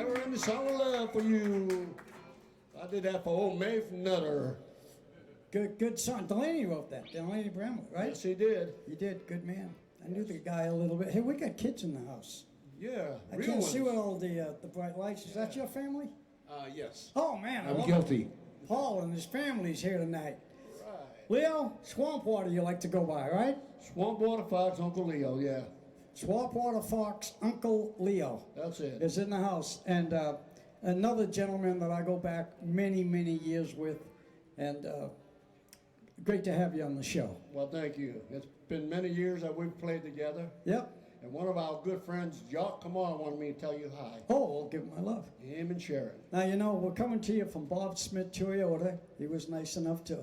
Never ending song of love for you. I did that for old Mae from Nutter. Good song. Delaney wrote that. Delaney Bramlett, right? Yes, he did. You did. Good man. I knew the guy a little bit. Hey, we got kids in the house. Yeah, I real can't ones. see with all the bright lights. Is that your family? Yes. Oh, man. I I'm love guilty. it. Paul and his family's here tonight. Right. Leo, Swamp Water you like to go by, right? Swamp Water Fox, Uncle Leo, yeah. Swamp Water Fox, Uncle Leo That's it. is in the house. And another gentleman that I go back many, many years with. And great to have you on the show. Well, thank you. It's been many years that we've played together. Yep. And one of our good friends, Jock Kamar, wanted me to tell you hi. Oh, I'll give him my love. Him and Sharon. Now, you know, we're coming to you from Bob Smith Toyota. He was nice enough to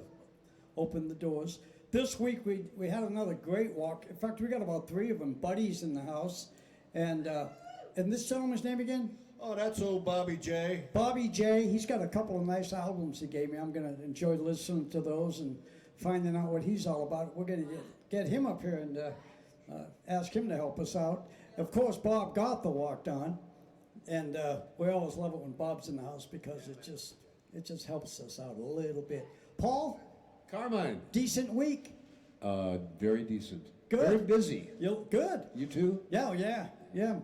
open the doors. This week, we had another great walk. In fact, we got about 3 of them, buddies in the house. And this gentleman's name again? Oh, that's old Bobby J. Bobby J. He's got a couple of nice albums he gave me. I'm going to enjoy listening to those and finding out what he's all about. We're going to get him up here and ask him to help us out. Of course, Bob Gotha walked on, and we always love it when Bob's in the house because it just helps us out a little bit. Paul, Carmine. decent week. Very decent. Good. Very busy. You good? You too? Yeah.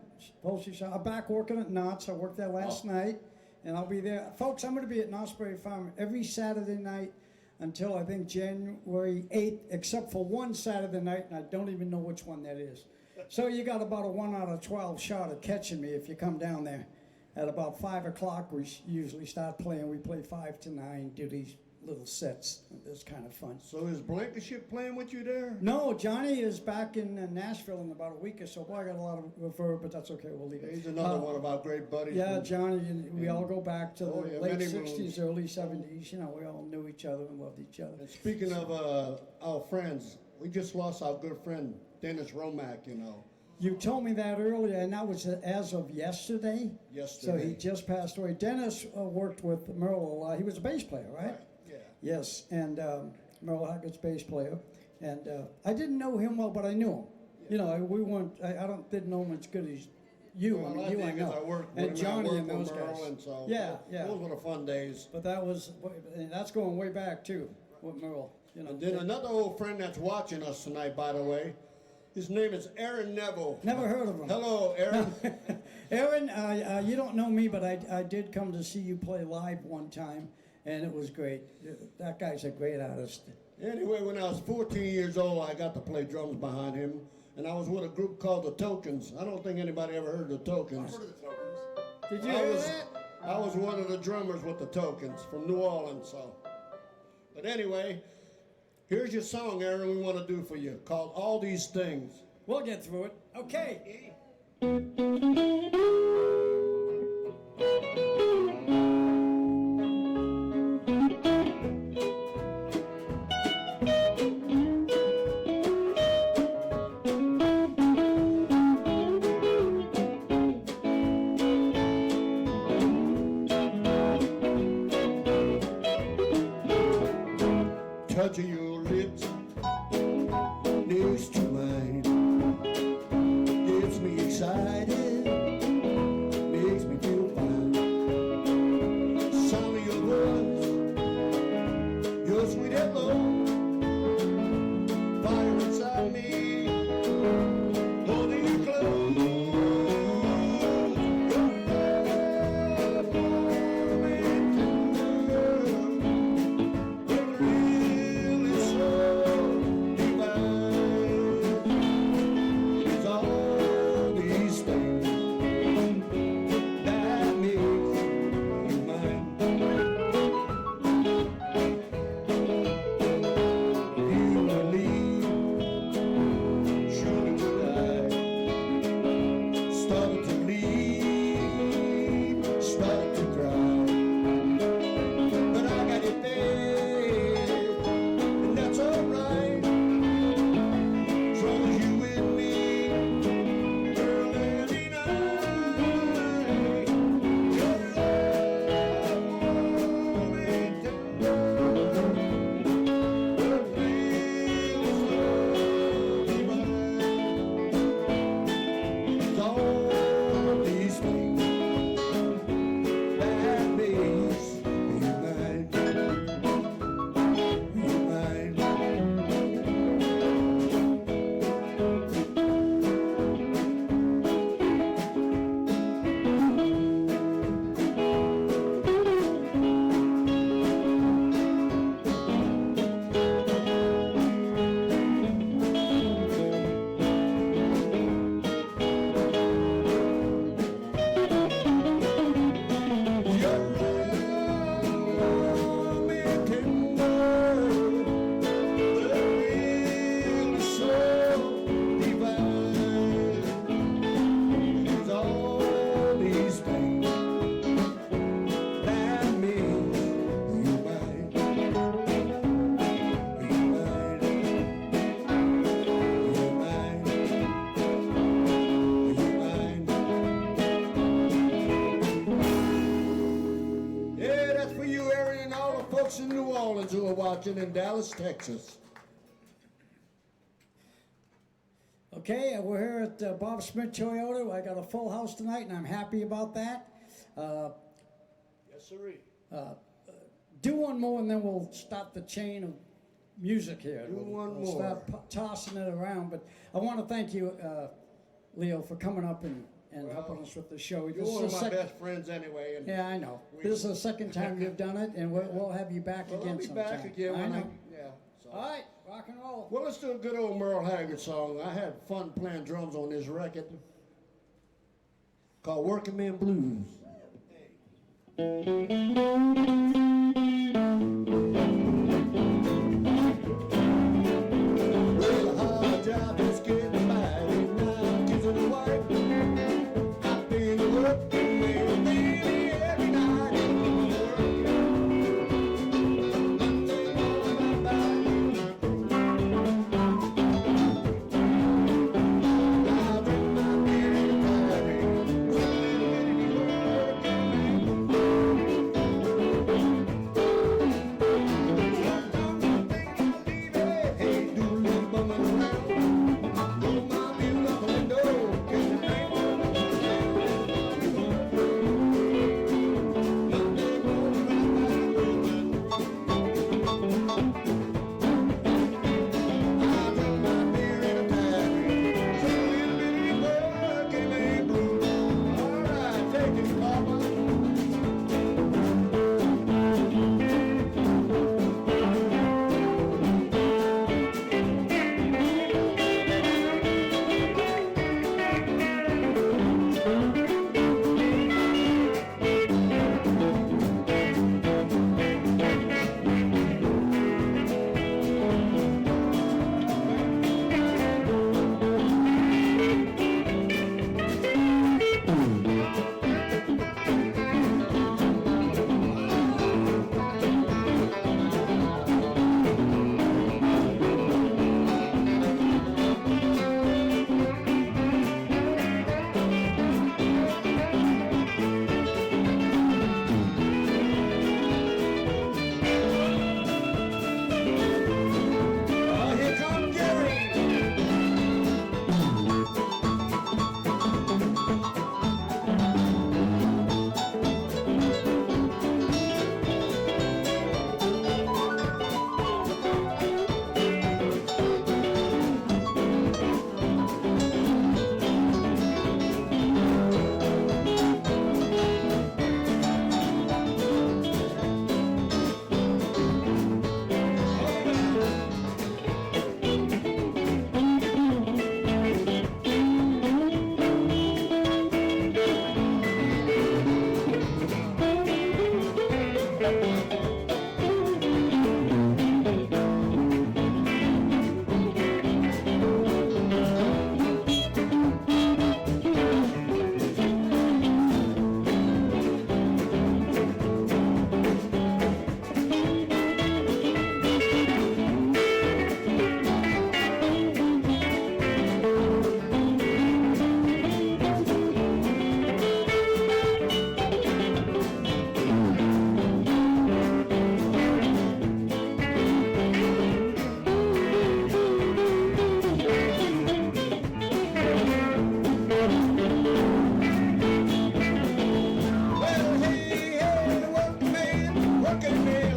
Poultry shop. I'm back working at Knott's. I worked there last night, and I'll be there. Folks, I'm going to be at Knott's Berry Farm every Saturday night until I think January 8th, except for one Saturday night, and I don't even know which one that is. So you got about a 1 out of 12 shot of catching me if you come down there. At about 5 o'clock, we usually start playing. We play 5 to 9, do these little sets. It's kind of fun. So is Blankenship playing with you there? No, Johnny is back in Nashville in about a week or so. Boy, I got a lot of reverb, but that's okay. We'll leave it. He's another one of our great buddies. Yeah, from- Johnny, and we all go back to the Oh, yeah, late many 60s, moons. early 70s. You know, we all knew each other and loved each other. And speaking of our friends, we just lost our good friend, Dennis Romack, you know. You told me that earlier, and that was as of yesterday. Yesterday. So he just passed away. Dennis worked with Merle a lot. He was a bass player, right? Right, yeah. Yes, and Merle Hackett's bass player. And I didn't know him well, but I knew him. Yeah. You know, we weren't. Didn't know him as good as you. Well, I mean, I you think I know. I worked with And him, I Johnny worked and with those Merle, guys. and so Yeah. Those were the fun days. But and that's going way back too with Merle. You know. And then another old friend that's watching us tonight, by the way, his name is Aaron Neville. Never heard of him. Hello, Aaron. Aaron, you don't know me, but I did come to see you play live one time, and it was great. That guy's a great artist. Anyway, when I was 14 years old, I got to play drums behind him, and I was with a group called the Tokens. I don't think anybody ever heard of the Tokens. I've heard of the Tokens. Did you I hear was, that? I was one of the drummers with the Tokens from New Orleans. So, but anyway, here's your song, Aaron. We want to do for you called "All These Things." We'll get through it. Okay. Touch of your lips next to mine gets me excited. Orleans who are watching in Dallas, Texas. Okay, we're here at Bob Smith Toyota. I got a full house tonight, and I'm happy about that. Yes, sirree. Do one more, and then we'll stop the chain of music here. Do one We'll more. start tossing it around. But I want to thank you, Leo, for coming up and helping us with the show. You're This one is of the my sec- best friends anyway. And Yeah, I know. This is the second time you've done it, and we'll have you back well, again I'll be sometime. back again I when know. yeah. So. All right, rock and roll. Well, let's do a good old Merle Haggard song. I had fun playing drums on this record called Working Man Blues. Well, a hard job is getting by with now kids and a wife. I've been working man, baby, every night. Monday morning, I drink my beer in the Hey, doodle bumming around. Roll my beer up the window, catch a train. Monday morning, I drink my beer in a tavern. Some little bitty working man blues. All right, take it, Papa. Here comes Gary. Well, hey, hey, the working man, working man.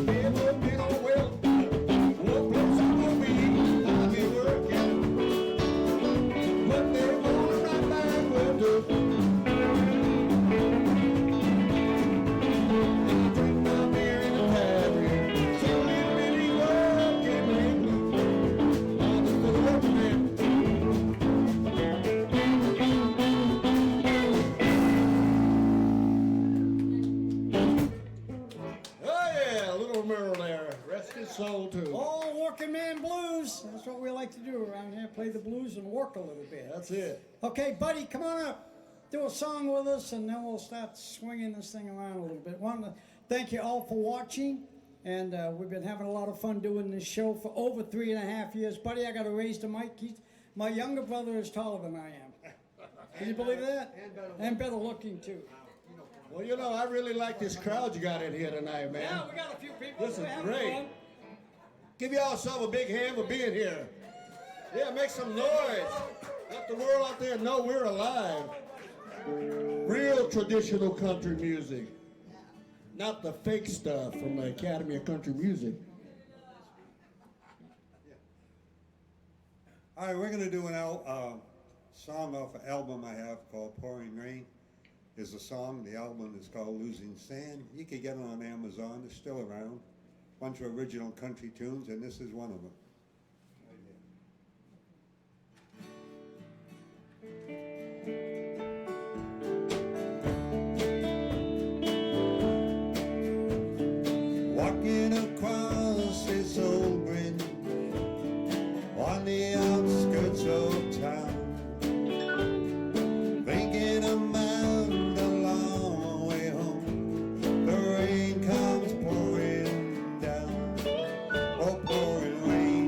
Yeah, working on well. One place I'm gonna be, I'll be working. Monday morning, right back with the. I drink my beer in the tavern. So little bitty working man blues. I'm just a working man. Oh yeah, little Merle there. Rest his soul too. Oh, working man blues. That's what we like to do around here, play the blues and work a little bit. That's it. Okay, buddy, come on up. Do a song with us, and then we'll start swinging this thing around a little bit. Want to thank you all for watching, and we've been having a lot of fun doing this show for over 3.5 years. Buddy, I got to raise the mic. My younger brother is taller than I am. Can you believe that? And better looking, too. Well, you know, I really like this crowd you got in here tonight, man. Yeah, we got a few people. This is We're having great. fun. Give y'all some a big hand for being here. Yeah, make some noise. Let the world out there know we're alive. Real traditional country music. Not the fake stuff from the Academy of Country Music. All right, we're going to do a song off an album I have called Pouring Rain. Is a song. The album is called Losing Sand. You can get it on Amazon. It's still around. Bunch of original country tunes, and this is one of them. Walking across this old bridge on the outskirts of town, thinking about the long way home. The rain comes pouring down, oh, pouring rain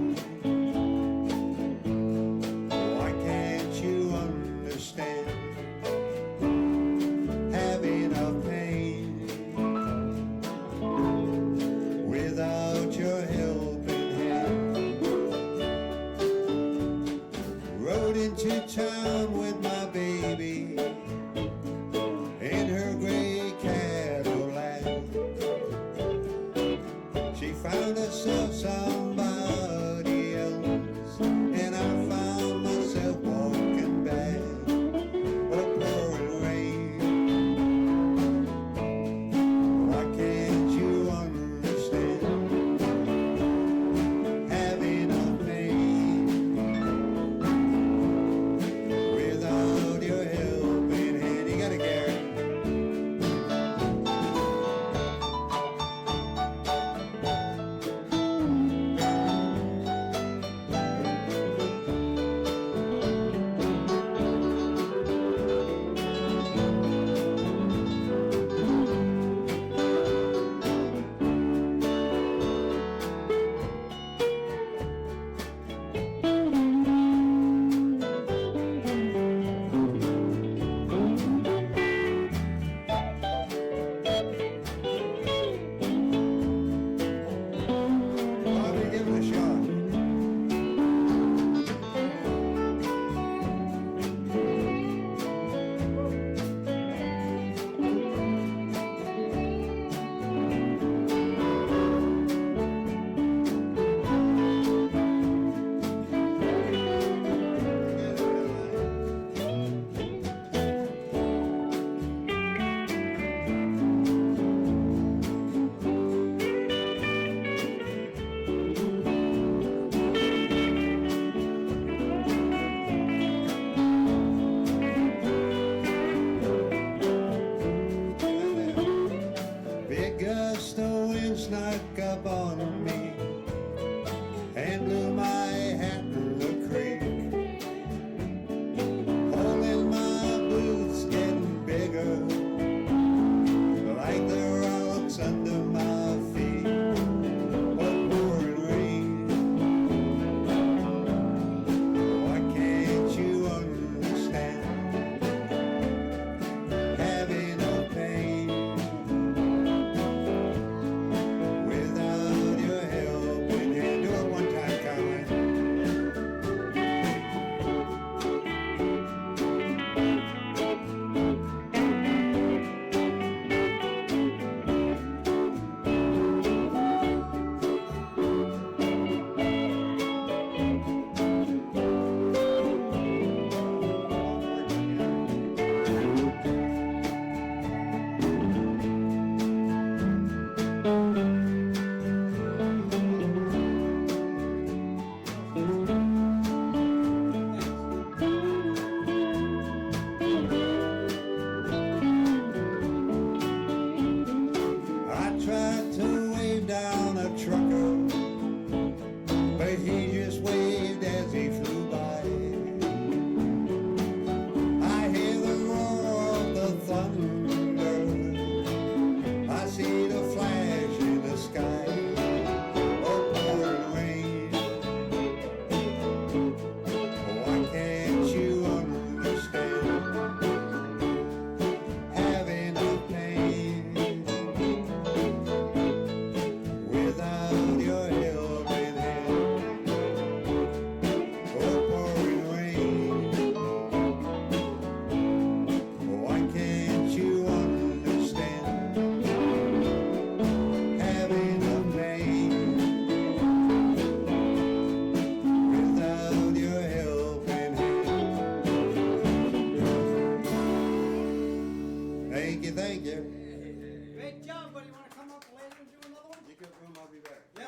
Thank you, thank you. Great job, buddy. Want to come up later and do another one? You get room, I'll be back. Yeah.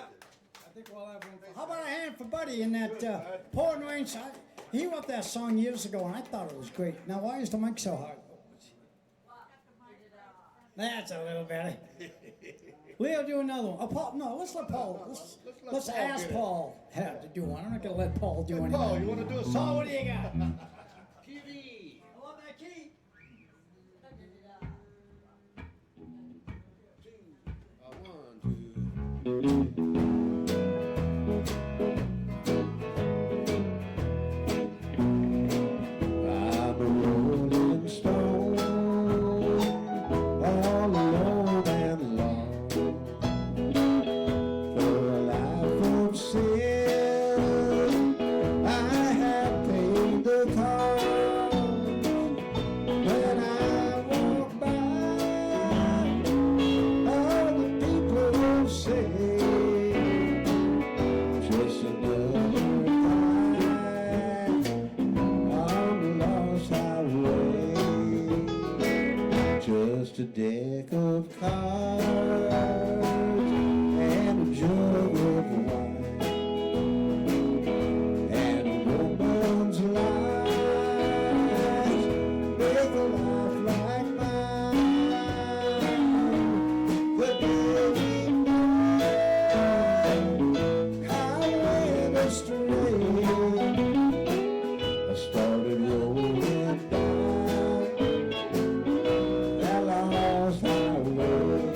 I think we'll have one. How about a hand for Buddy in that Pouring Rain song? He wrote that song years ago, and I thought it was great. Now, why is the mic so hard? That's a little better. Leo, do another one. Paul, no, let's let Paul. Let's Paul ask get it. Paul have to do one. I'm not gonna let Paul do anything. Paul, you want to do a Paul, song? what do you got? TV. I love that key. One, two. I'm a rolling stone, all alone and lost, for a life of sin. I have paid the cost when I walk by. All the people say, just another night on the lost highway, just a deck of cards and a jug of wine, and a woman's lies make a life like mine. But baby, I went astray. I started rolling down that lost highway.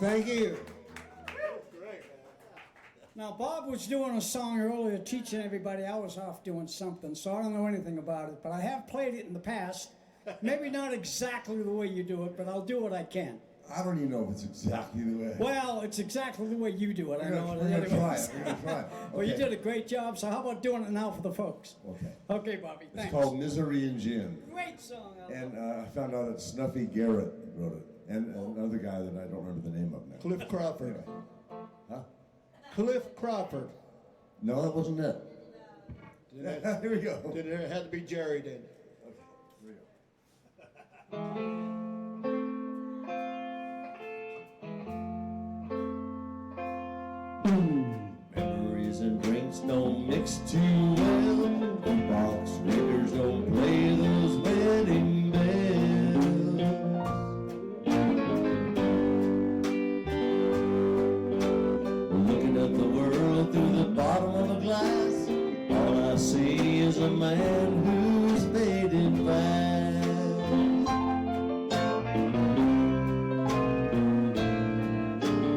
thank you. Now, Bob was doing a song earlier teaching everybody. I was off doing something, so I don't know anything about it. But I have played it in the past. Maybe not exactly the way you do it, but I'll do what I can. I don't even know if it's exactly the way. Well, it's exactly the way you do it. I know it. We're gonna try anyways. it. We're gonna try it. Well, you Okay. did a great job, so how about doing it now for the folks? Okay. Okay, Bobby, It's thanks. called Misery and Gin. Great song, Al. And I found out that Snuffy Garrett wrote it. And another guy that I don't remember the name of now. Cliff Crawford. Huh? Cliff Crawford. No, that wasn't it. Here we go. Did it had to be Jerry then? Here we go. Memories and drinks don't mix too well. Box records don't play those wedding bells. Looking at the world through the bottom of a glass, all I see is a man who's faded fast.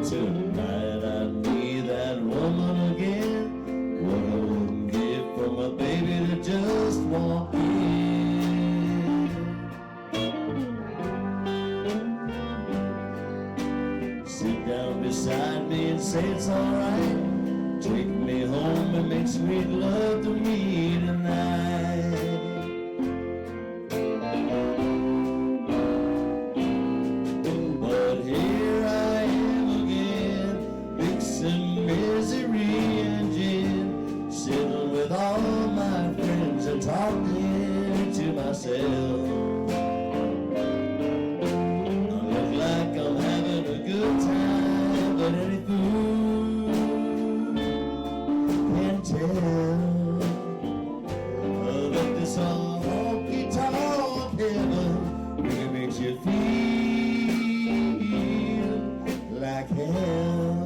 Tonight I need that woman again. What I wouldn't give for my baby to just walk in. Sit down beside me and say it's alright. Take me home and make sweet love to me tonight. But here I am again, mixing misery and gin, sitting with all my friends and talking to myself. I look like I'm having a good time, but any fool can tell that this honky-tonk heaven really makes you feel like hell.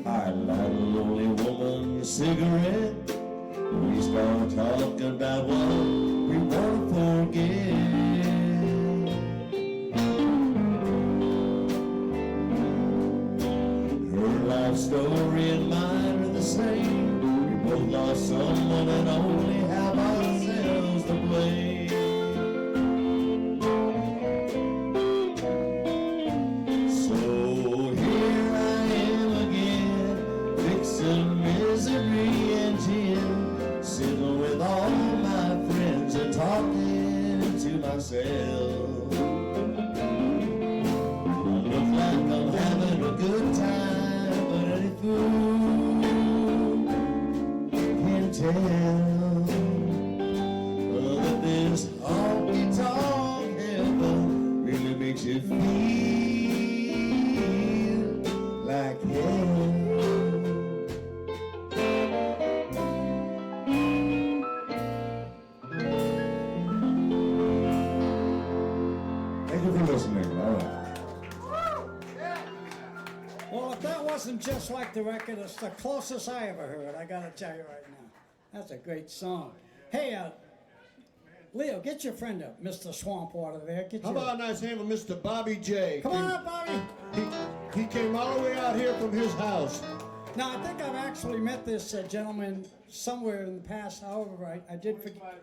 I light a lonely woman's cigarette. We start talking about what we want to forget. Her life story and mine are the same. We both lost someone and only have ourselves to blame. So here I am again, fixing misery and gin, sitting with all my friends and talking to myself. I look like I'm having a good time, but any fool Thank you for listening. All right. Well, if that wasn't just like the record, it's the closest I ever heard, I gotta tell you right now. That's a great song. Hey, Leo, get your friend up, Mr. Swampwater there. Get How your... about a nice hand for Mr. Bobby J? Come on up, Bobby. He came all the way out here from his house. Now, I think I've actually met this gentleman somewhere in the past. However, I did forget.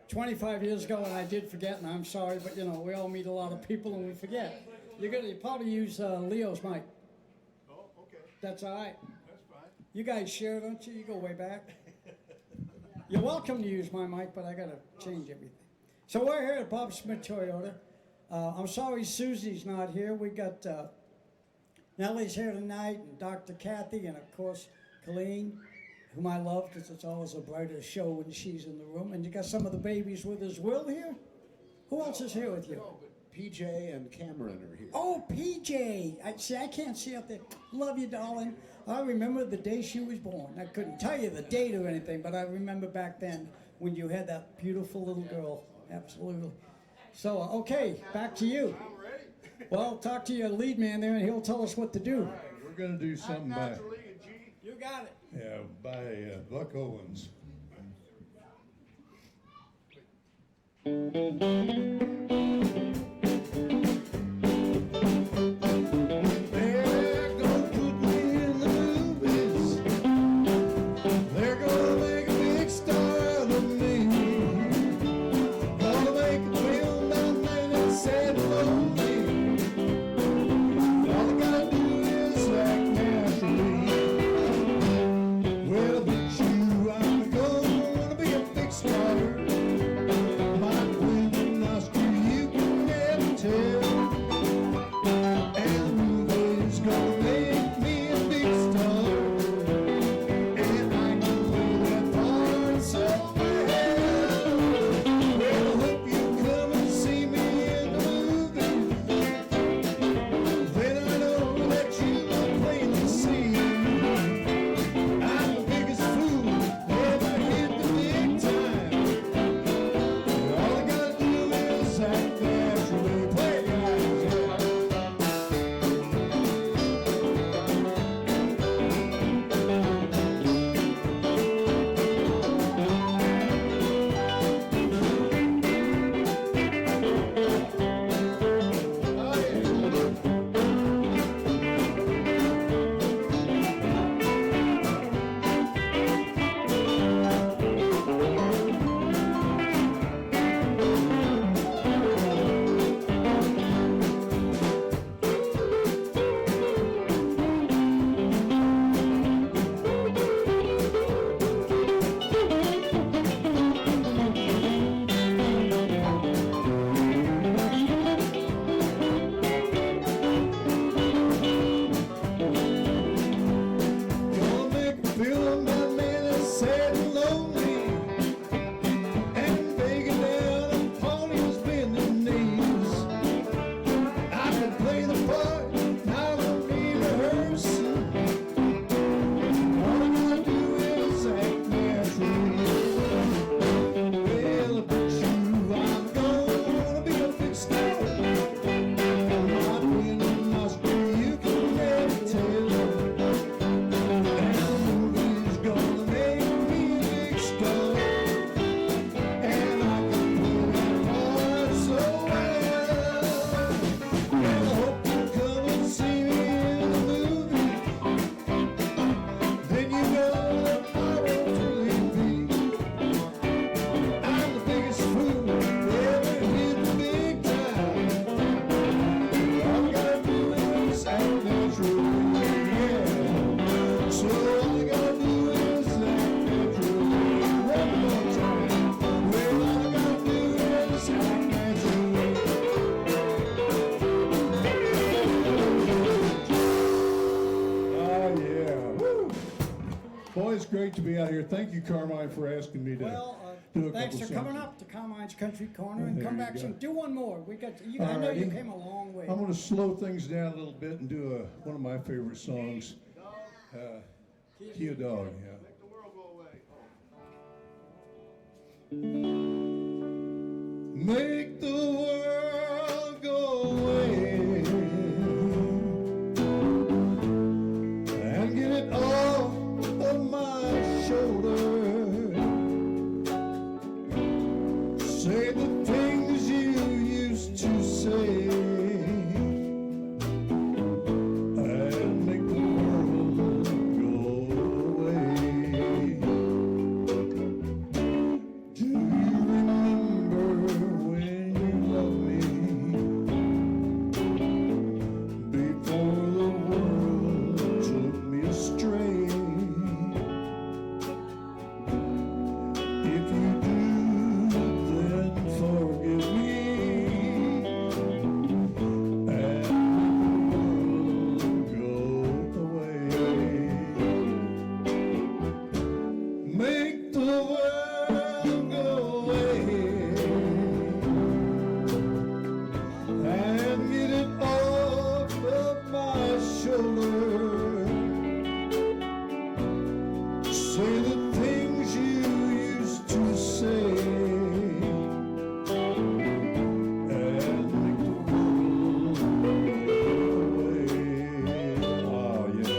25 years ago, and I did forget, and I'm sorry, but you know, we all meet a lot of people and we forget. You probably use Leo's mic. Oh, okay. That's all right. That's fine. You guys share, don't you? You go way back. You're welcome to use my mic, but I gotta change everything. So we're here at Bob Smith Toyota. I'm sorry Susie's not here. We got Nellie's here tonight, and Dr. Kathy, and of course Colleen, whom I love because it's always a brighter show when she's in the room. And you got some of the babies with us. Will here? Who else is here with you? No, but PJ and Cameron are here. Oh, PJ. I can't see up there. Love you, darling. I remember the day she was born. I couldn't tell you the date or anything, but I remember back then when you had that beautiful little girl. Absolutely. So, okay, back to you. I'm ready. Well, talk to your lead man there, and he'll tell us what to do. All right, we're gonna do something by, Naturally and G. You got it. yeah, by Buck Owens. They're gonna put me in the movies. They're gonna make a big star out of me. Gonna make a film about men that said lonely. All I gotta do is act naturally. Well, but you, I'm gonna be a big star. Might win an Oscar, you can never tell. And the movie's gonna make me a big star. And I can play that part so well. Well, I hope you come and see me in the movie. Then I know that you will plainly see I'm the biggest fool ever hit the big time. All I gotta do is act naturally. Play, guys, yeah. Oh, yeah. Gonna make a film about men that sad and lonely, and begging down on ponies, bending knees. I can play the part, I don't need rehearsing. All I gotta do is act naturally. Well, but you, I'm gonna be a big star. I might win an Oscar, you can never tell. And the movie's gonna make me a big star. And I can play that part so well. And I hope you come and see me in the movie. Then you know that I won't really be. I'm the biggest fool ever hit the big time. All I gotta do is act naturally, yeah. So all I gotta do is act naturally. One more time. Well, all I gotta do is act naturally. Oh, yeah, woo! Boy, it's great to be out here. Thank you, Carmine, for asking me to Well, do a thanks couple for coming songs. up to Carmine's Country Corner and There come you back go. soon. Do one more. We got. I All know you righty. came a long way. I'm gonna slow things down a little bit and do one of my favorite songs. Cute dog, yeah. Make the world go away. Make the world go away and get it off of my shoulder. Say the things you used to say and make the world go away. Do you remember when you loved me before the world took me astray? If you do, then forgive me and make the world go away. Make the world go away and get it off of my shoulder. Say the things you used to say and make the world go away. Oh, yeah.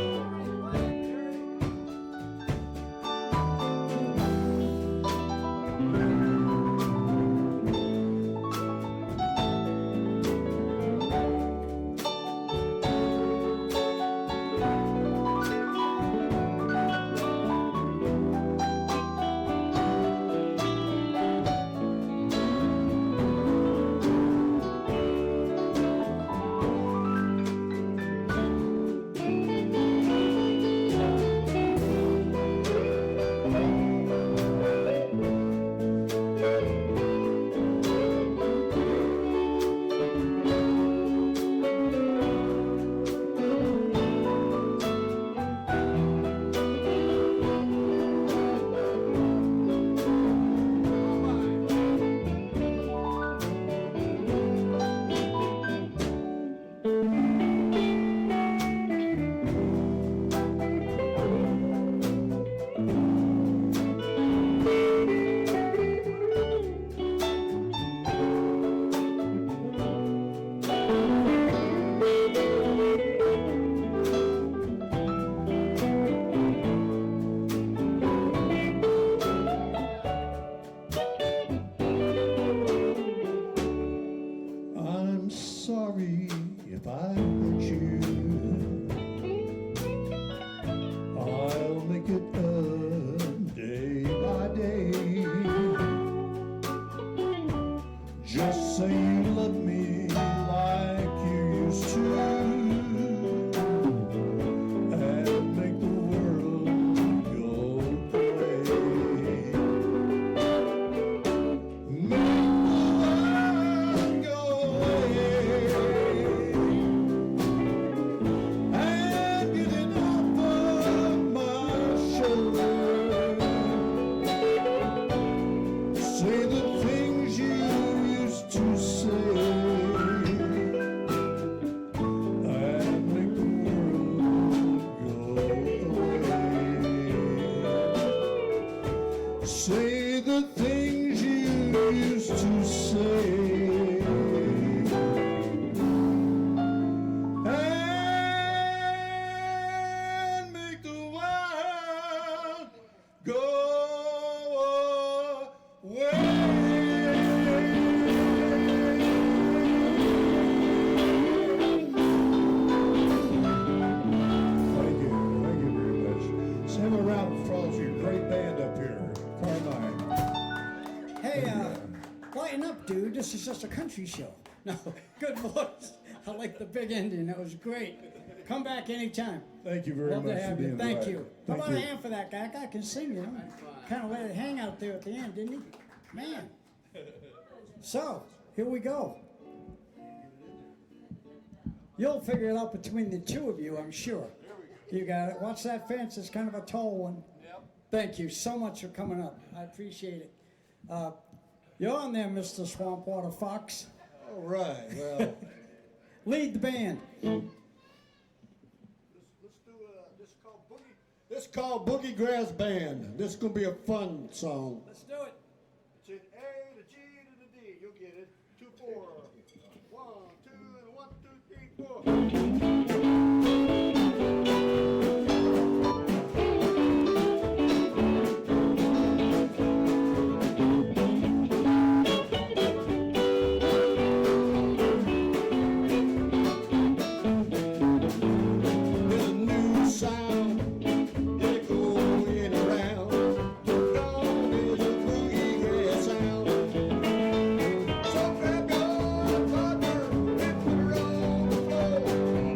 I'm sorry if I hurt you. I'll make it up day by day. Just say you love me like you used to, and make the world go away. Make the world go away and get it off of my shoulder. Say the things you used to say and make the world go away. Say the things you used to say and make the world go away. Thank you very much. Send a round of applause for your great band up here, Carmine. Hey, lighten up, dude. This is just a country show. No, good voice. I like the big ending. That was great. Come back anytime. Thank you very Love much to for have you. being Thank invited. you. How Thank about you. a hand for that guy? That guy can sing, you know. Kind of let it hang out there at the end, didn't he? Man. So, here we go. You'll figure it out between the two of you, I'm sure. You got it. Watch that fence. It's kind of a tall one. Yep. Thank you so much for coming up. I appreciate it. You're on there, Mr. Swampwater Fox. All right, well, Lead the band. Let's do this is called Boogie This is called Boogie Grass Band. This is gonna be a fun song. Let's do it. It's in A, the G, to the D. You'll get it. 2/4. 1, 2, and 1, 2, 3, 4. There's a new sound echoing around. Dawn is a boogie grass sound. So grab your partner and put her on the floor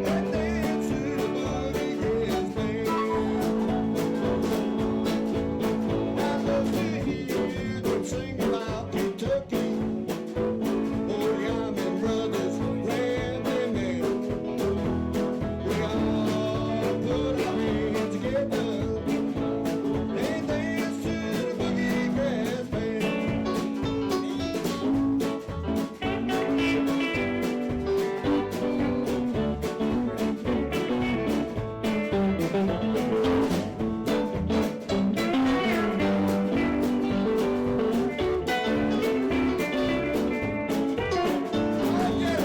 and dance to the boogie grass band. I love to hear them sing about Kentucky. Oh, Yamin brothers, Randy man. We all put our hands together and dance to the boogie grass band. Oh, yeah.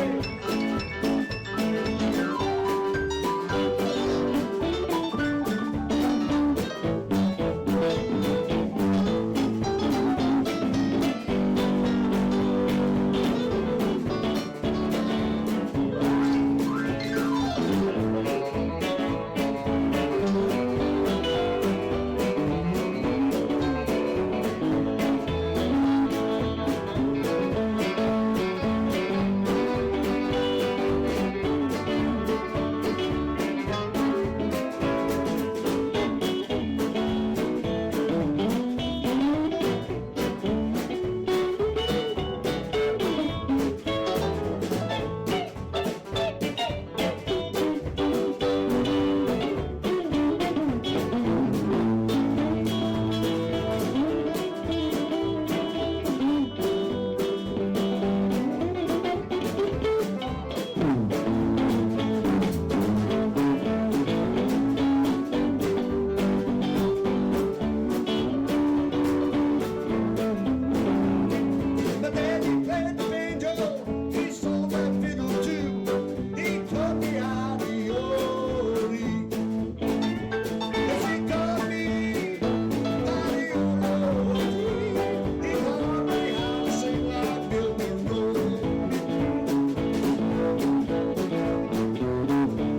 My daddy played the banjo, he sold that fiddle too. He taught me how to yodel. Yes, he taught me how to yodel. He taught me how to sing like Bill Monroe.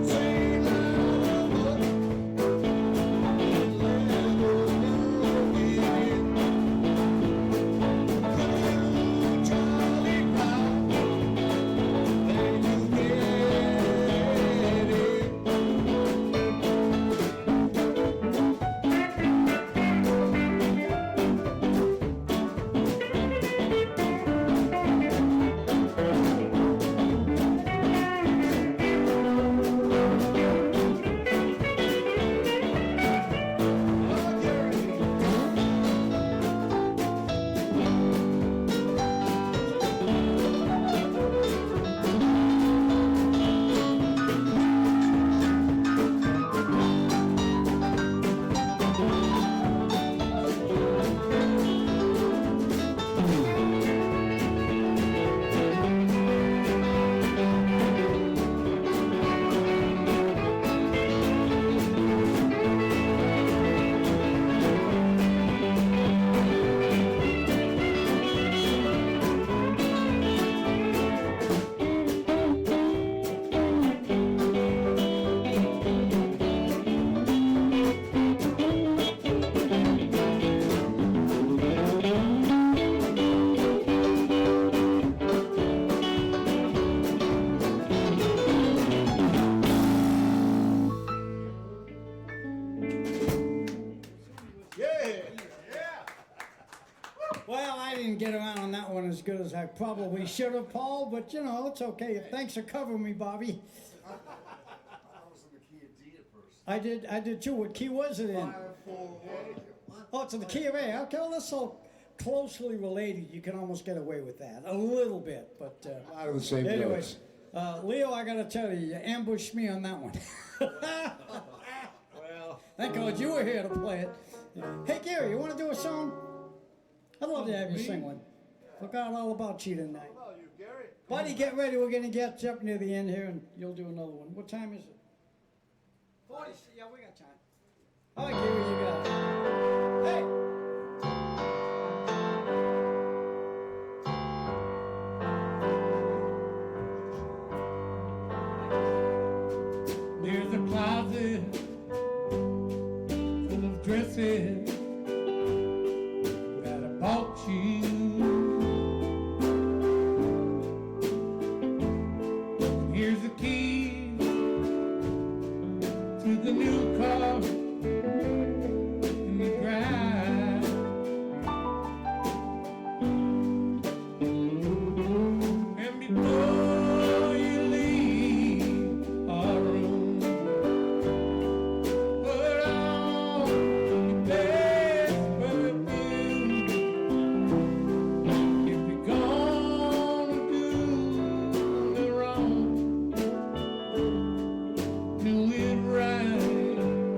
Sing like a book, let old Monroe get in. Charlie Brown, then you get it. Oh, Jerry. Well, I didn't get around on that one as good as I probably should have, Paul, but you know, it's okay. Thanks for covering me, Bobby. I was in the key of D at first. I did too. What key was it in? 5, 4, 1. Oh, it's in the key of A. Okay, well, that's so closely related, you can almost get away with that. A little bit, but Out of the same anyways. notes. Leo, I gotta tell you, you ambushed me on that one. Well, Thank God you were here to play it. Hey, Gary, you want to do a song? I'd love to have you sing one. Forgot all about you tonight. Buddy, get ready. We're going to get up near the end here, and you'll do another one. What time is it? 40. Yeah, we got time. All right, Gary, you got it. Hey! There's a closet full of dresses that I bought you. Here's the key to the new car in the drive. And before you leave our room, put on your best perfume. If you're gonna do me wrong, do it right.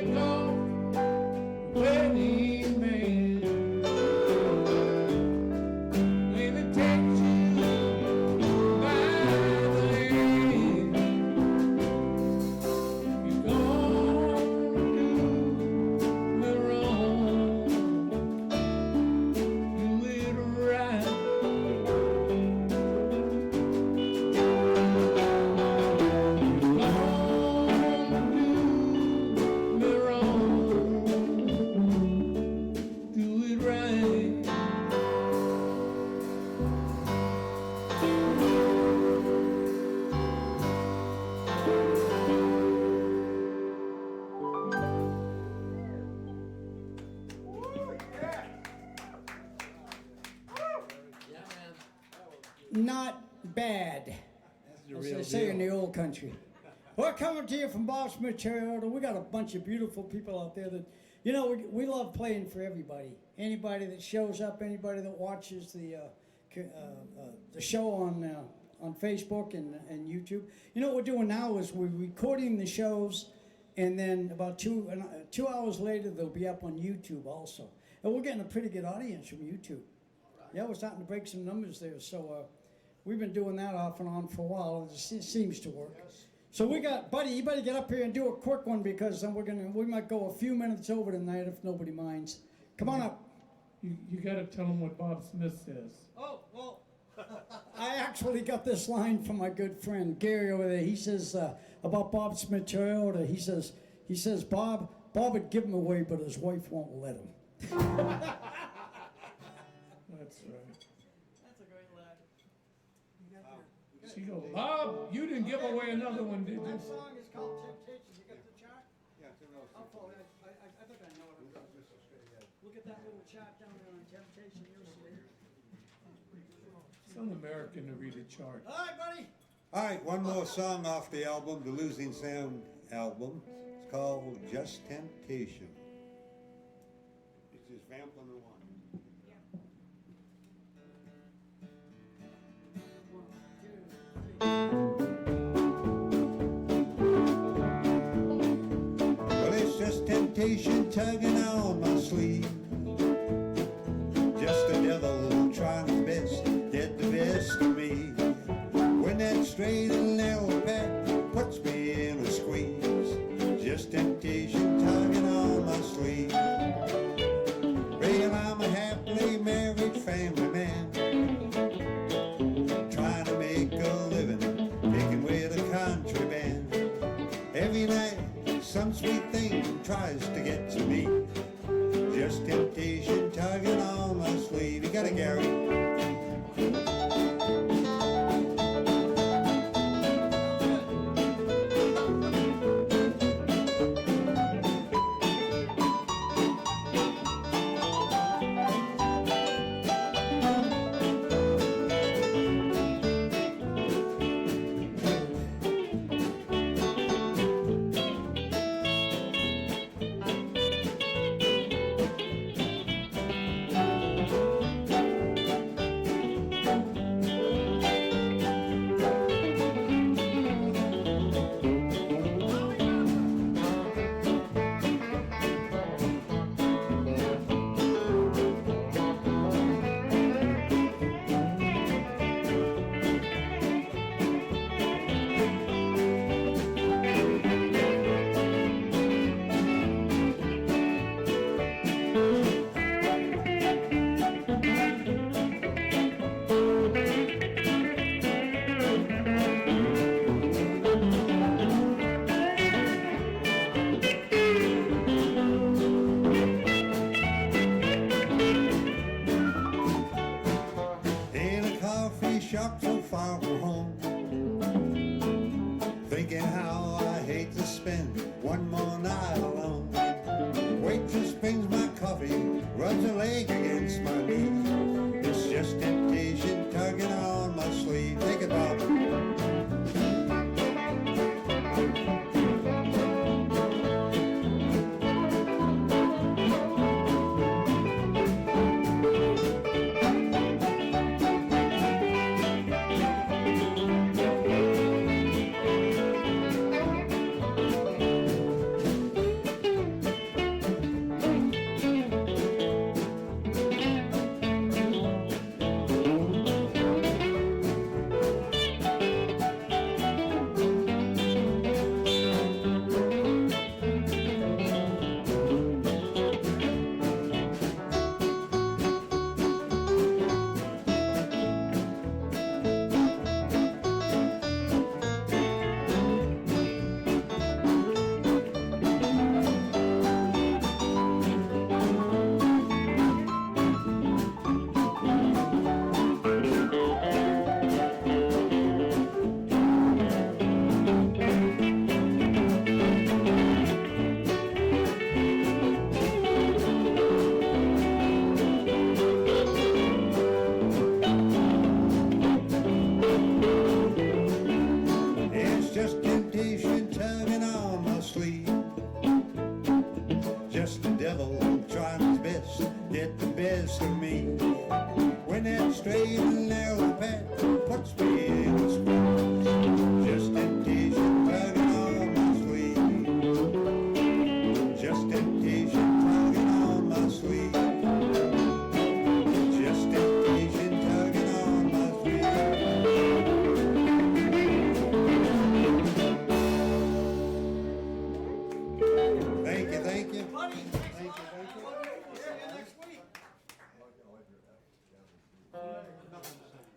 take off wedding band. When it takes you by the hand, you're gonna do me wrong, do it right. Not bad, as they say in the old country. We're coming to you from Bob Smith Toyota. We got a bunch of beautiful people out there that, you know, we love playing for everybody. Anybody that shows up, anybody that watches the show on Facebook and YouTube. You know what we're doing now is we're recording the shows, and then about 2 hours later they'll be up on YouTube also. And we're getting a pretty good audience from YouTube. Yeah, we're starting to break some numbers there. So we've been doing that off and on for a while. It seems to work. So we got, buddy, you better get up here and do a quick one, because then we might go a few minutes over tonight if nobody minds. Come on up. You got to tell them what Bob Smith says. Oh, well, I actually got this line from my good friend Gary over there. He says about Bob Smith Toyota. He says Bob would give him away, but his wife won't let him. That's right. That's a great line. She goes, Bob, you didn't give away another one, did you? That song is called Temptation. You got the chart? Yeah, it's in those I'll pull it. I think I know what I'm doing. Look at that little chart down there on Temptation. You'll see it. It's un-American to read a chart. All right, buddy. All right, one more song off the album, the Losing Sound album. It's called Just Temptation. It's just vamping the one. Well, it's just temptation tugging on my sleeve. Just the devil trying his best, get the best of me. When that straight and narrow path puts me in a squeeze. Just temptation tugging on my sleeve. Well, I'm a happily married family man, trying to make a living, picking with a country band. Every night, some sweet thing tries to get to me. Just temptation tugging on my sleeve. You got it, Gary. shop so far from home, thinking how I hate to spend one more night alone. Waitress brings my coffee, rubs her leg against my knee. It's just temptation tugging on my sleeve. Take it, Bob.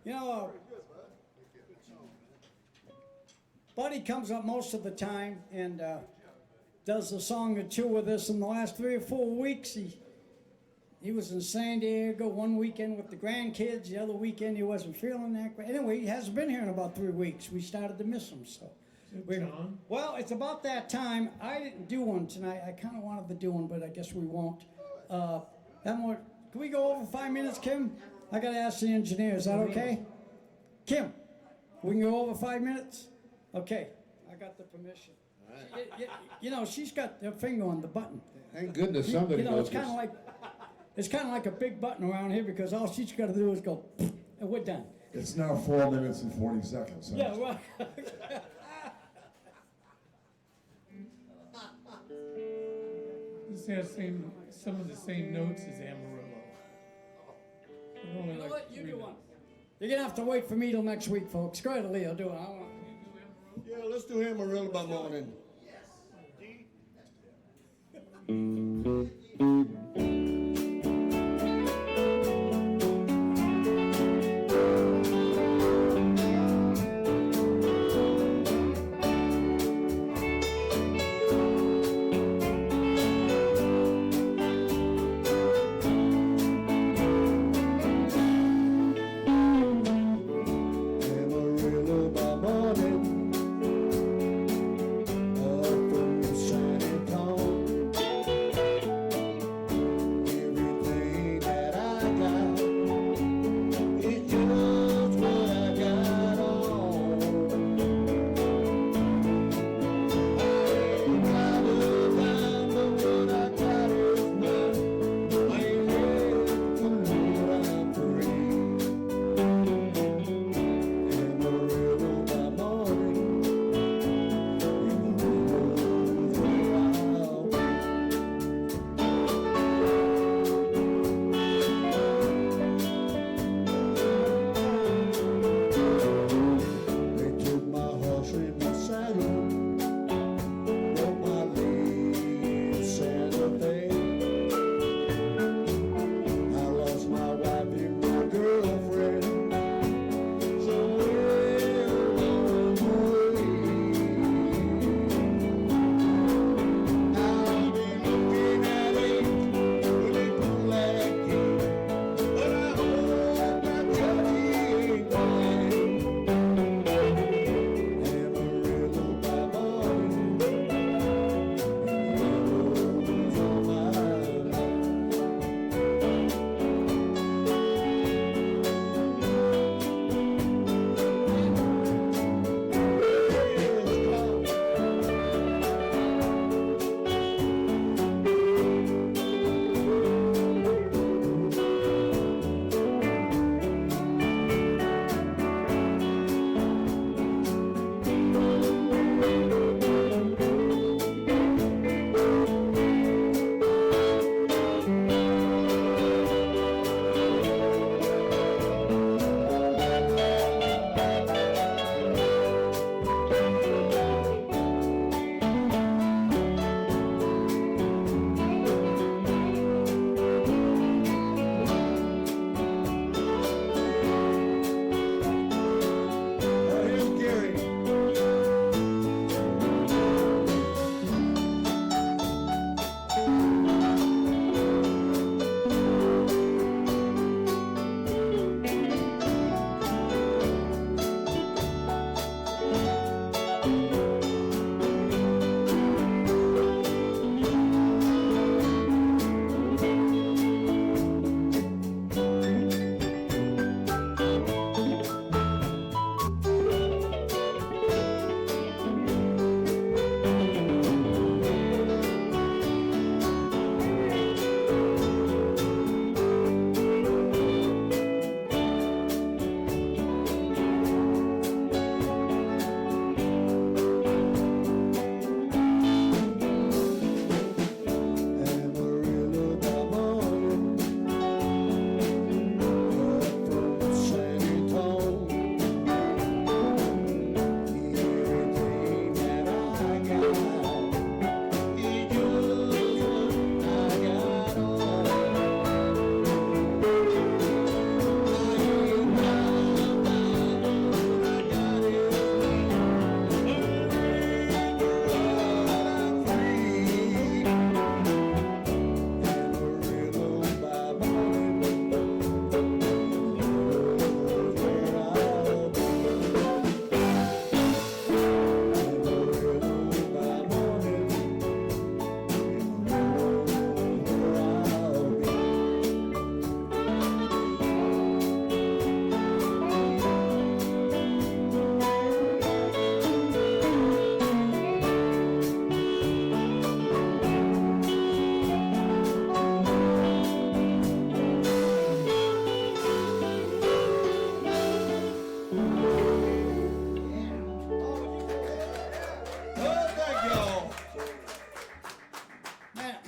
You know, Buddy comes up most of the time and does a song or two with us. In the last 3 or 4 weeks, he was in San Diego one weekend with the grandkids. The other weekend he wasn't feeling that great. Anyway, he hasn't been here in about 3 weeks. We started to miss him, so. John? Well, it's about that time. I didn't do one tonight. I kind of wanted to do one, but I guess we won't. Can we go over 5 minutes, Kim? I got to ask the engineer. Is that okay? Kim, we can go over 5 minutes? Okay, I got the permission. You know, she's got her finger on the button. Thank goodness somebody You know, knows it's kind of like a big button around here because all she's got to do is go, and we're done. It's now 4 minutes and 40 seconds. Yeah, well. This has some of the same notes as Amarillo. They're only You know like what? You 3 do one. notes. You're gonna have to wait for me till next week, folks. Go ahead, Leo. Do it. I want. Yeah, let's do Amarillo by morning. Amarillo by morning, up from San Antonio.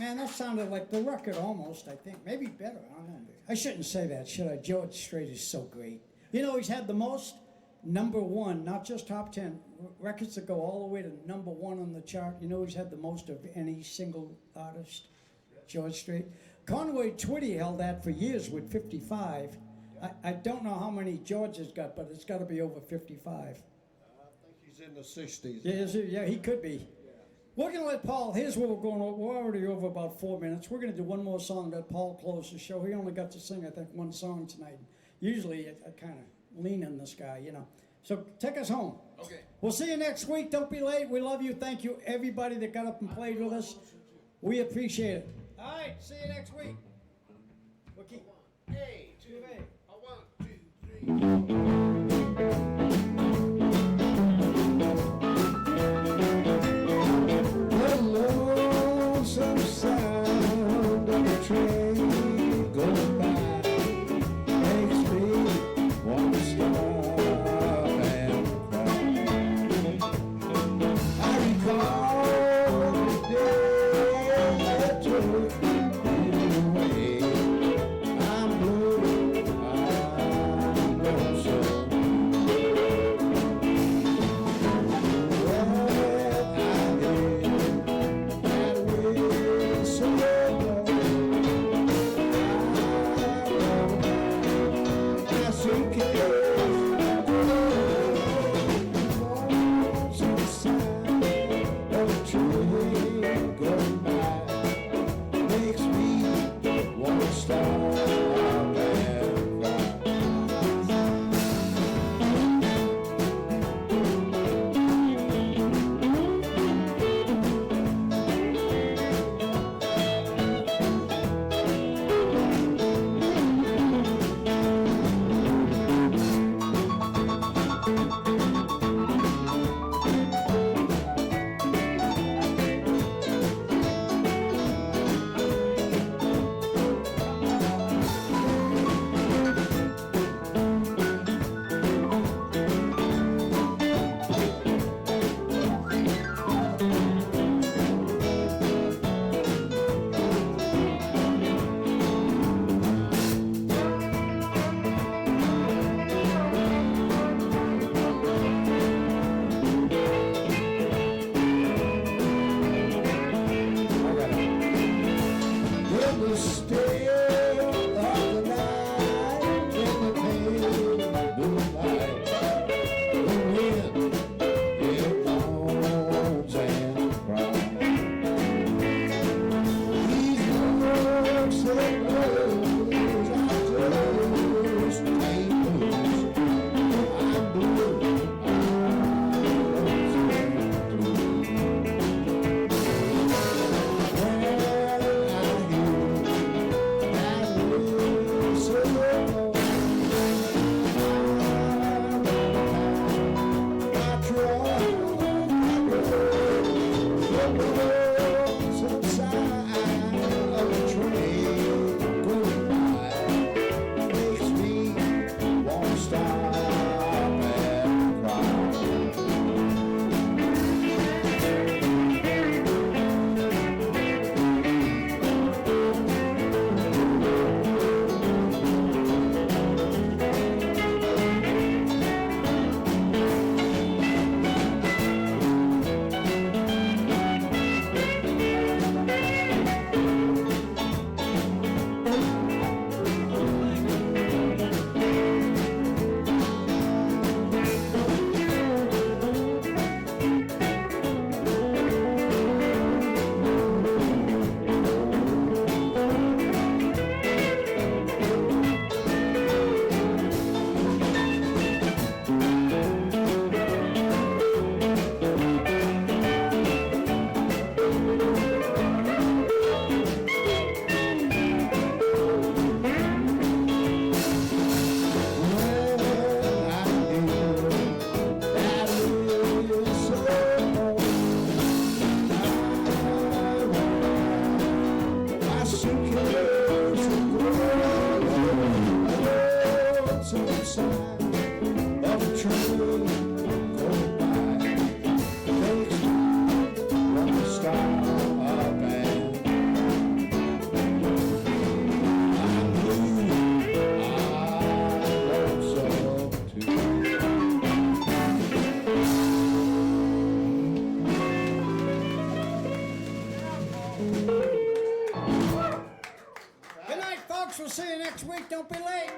Man, that sounded like the record almost, I think. Maybe better, I don't know. I shouldn't say that, should I? George Strait is so great. You know, he's had the most #1, not just top 10, records that go all the way to #1 on the chart. You know, he's had the most of any single artist, George Strait. Conway Twitty held that for years with 55. I don't know how many George has got, but it's got to be over 55. I think he's in the 60s. Yeah, yeah, he could be. We're going to let Paul, here's what we're going over. We're already over about 4 minutes. We're going to do one more song that Paul closed the show. He only got to sing, I think, one song tonight. Usually I kind of lean on this guy, you know. So take us home. Okay. We'll see you next week. Don't be late. We love you. Thank you, everybody that got up and played with us. We appreciate it. All right, see you next week. We'll keep. Hey, two, Hey. 1, 2, 3. The lonesome sound of a train going by makes me want to stop and cry. I recall the day that took me away. I'm blue, I'm lonesome. Good night, folks. We'll see you next week. Don't be late.